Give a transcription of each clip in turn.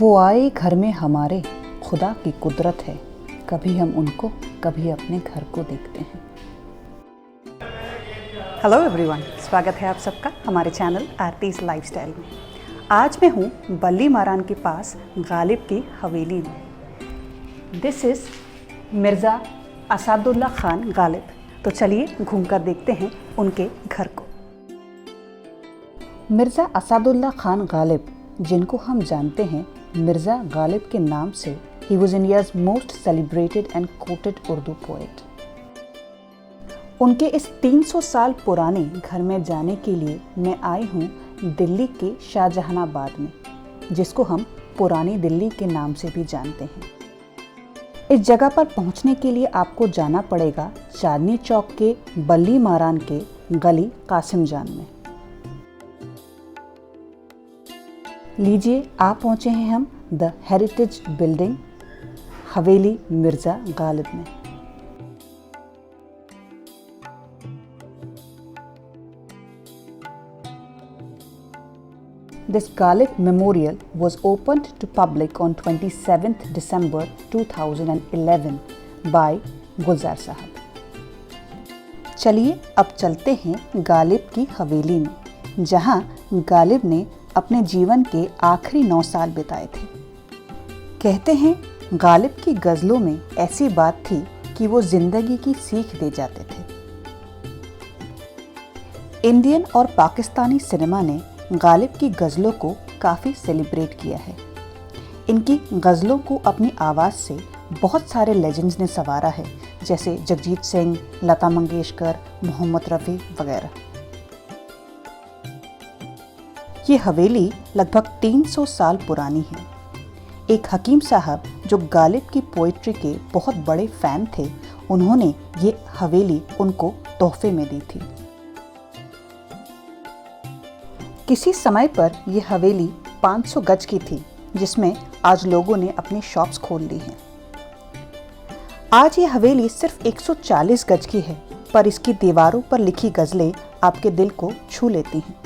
वो आए घर में हमारे, खुदा की कुदरत है। कभी हम उनको, कभी अपने घर को देखते हैं। हेलो एवरीवन, स्वागत है आप सबका हमारे चैनल आरतीज़ लाइफस्टाइल में। आज मैं हूँ बल्ली मारान के पास गालिब की हवेली में। This is Mirza Asadullah Khan Ghalib. तो चलिए घूमकर देखते हैं उनके घर को। मिर्ज़ा असादुल्ला खान गालिब, जिनको हम जानते हैं मिर्ज़ा गालिब के नाम से, he was India's most celebrated and coated Urdu poet. उनके इस 300 साल पुराने घर में जाने के लिए मैं आई हूँ दिल्ली के शाहजहानाबाद में, जिसको हम पुरानी दिल्ली के नाम से भी जानते हैं। इस जगह पर पहुँचने के लिए आपको जाना पड़ेगा चांदनी चौक के बल्ली मारान के गली कासिम जान में। लीजिए, आप पहुँचे हैं हम द हेरिटेज बिल्डिंग हवेली मिर्ज़ा गालिब में। This Galib Memorial was opened to public on 27th December 2011 by गुलजार साहब। चलिए अब चलते हैं गालिब की हवेली में, जहां गालिब ने अपने जीवन के आखिरी 9 साल बिताए थे। कहते हैं गालिब की गज़लों में ऐसी बात थी कि वो जिंदगी की सीख दे जाते थे। इंडियन और पाकिस्तानी सिनेमा ने गालिब की गज़लों को काफ़ी सेलिब्रेट किया है। इनकी गज़लों को अपनी आवाज़ से बहुत सारे लेजेंड्स ने संवारा है, जैसे जगजीत सिंह, लता मंगेशकर, मोहम्मद रफ़ी वगैरह। ये हवेली लगभग 300 साल पुरानी है। एक हकीम साहब जो गालिब की पोइट्री के बहुत बड़े फ़ैन थे, उन्होंने ये हवेली उनको तोहफे में दी थी। किसी समय पर यह हवेली 500 गज की थी, जिसमें आज लोगों ने अपनी शॉप्स खोल ली हैं। आज ये हवेली सिर्फ 140 गज की है, पर इसकी दीवारों पर लिखी गज़लें आपके दिल को छू लेती हैं।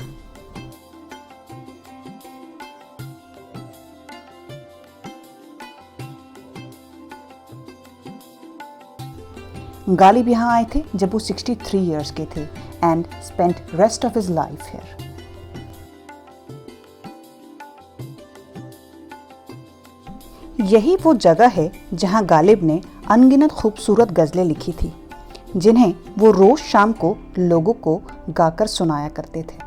गालिब यहाँ आए थे जब वो 63 ईयर्स के थे and spent rest of his life here. यही वो जगह है जहां गालिब ने अनगिनत खूबसूरत गज़लें लिखी थी, जिन्हें वो रोज़ शाम को लोगों को गाकर सुनाया करते थे।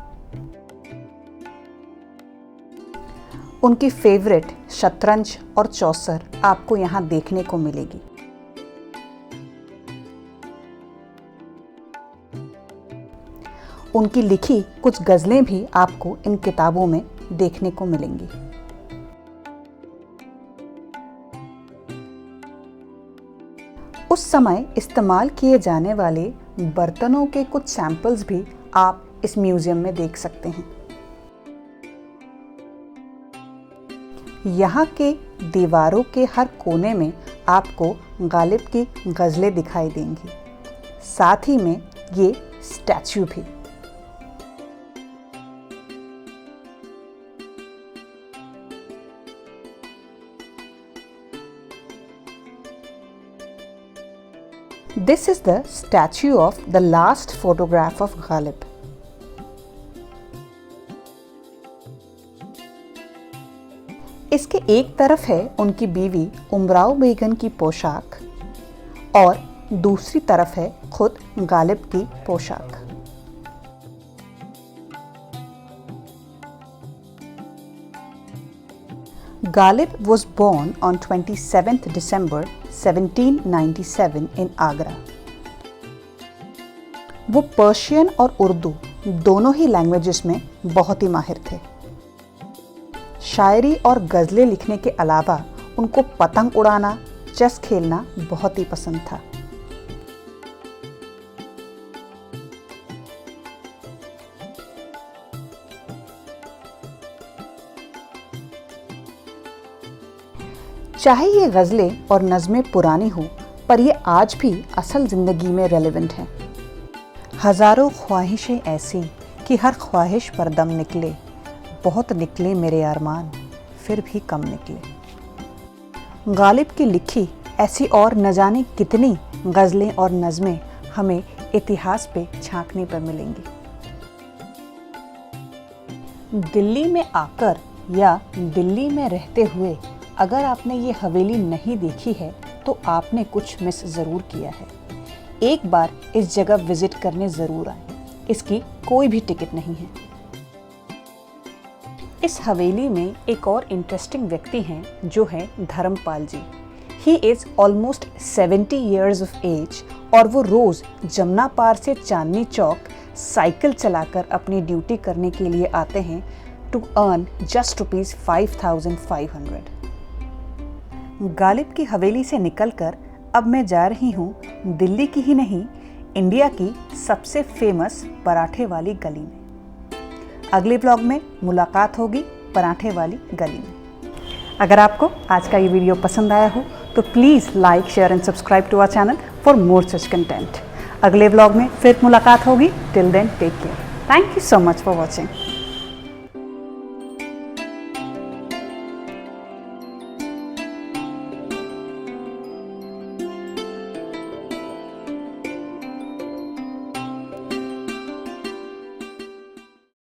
उनकी फेवरेट शतरंज और चौसर आपको यहाँ देखने को मिलेगी। उनकी लिखी कुछ गज़लें भी आपको इन किताबों में देखने को मिलेंगी। उस समय इस्तेमाल किए जाने वाले बर्तनों के कुछ सैंपल्स भी आप इस म्यूज़ियम में देख सकते हैं। यहाँ के दीवारों के हर कोने में आपको गालिब की गज़लें दिखाई देंगी, साथ ही में ये स्टैच्यू भी। This is the statue of the last photograph of Galib. इसके एक तरफ है उनकी बीवी उमराव बेगम की पोशाक और दूसरी तरफ है खुद गालिब की पोशाक। Galib was born on 27th December 1797 in Agra. वो पर्शियन और उर्दू दोनों ही लैंग्वेजेस में बहुत ही माहिर थे। शायरी और गज़लें लिखने के अलावा उनको पतंग उड़ाना, चेस खेलना बहुत ही पसंद था। चाहे ये गज़लें और नज़में पुरानी हो, पर ये आज भी असल ज़िंदगी में रेलेवेंट हैं। हज़ारों ख्वाहिशें ऐसी कि हर ख्वाहिश पर दम निकले, बहुत निकले मेरे अरमान, फिर भी कम निकले। गालिब की लिखी ऐसी और न जाने कितनी गज़लें और नज़में हमें इतिहास पे झांकने पर मिलेंगी। दिल्ली में आकर या दिल्ली में रहते हुए अगर आपने ये हवेली नहीं देखी है तो आपने कुछ मिस ज़रूर किया है। एक बार इस जगह विजिट करने ज़रूर आए, इसकी कोई भी टिकट नहीं है। इस हवेली में एक और इंटरेस्टिंग व्यक्ति हैं जो है Dharmpal ji. He is almost 70 years of age और वो रोज़ जमुना पार से चांदनी चौक साइकिल चलाकर अपनी ड्यूटी करने के लिए आते हैं टू अर्न जस्ट ₹5,500। गालिब की हवेली से निकलकर अब मैं जा रही हूँ दिल्ली की ही नहीं, इंडिया की सबसे फेमस पराठे वाली गली में। अगले ब्लॉग में मुलाकात होगी पराठे वाली गली में। अगर आपको आज का ये वीडियो पसंद आया हो तो please like, share and subscribe to our channel for more such content. अगले ब्लॉग में फिर मुलाकात होगी। Till then take care. Thank you so much for watching.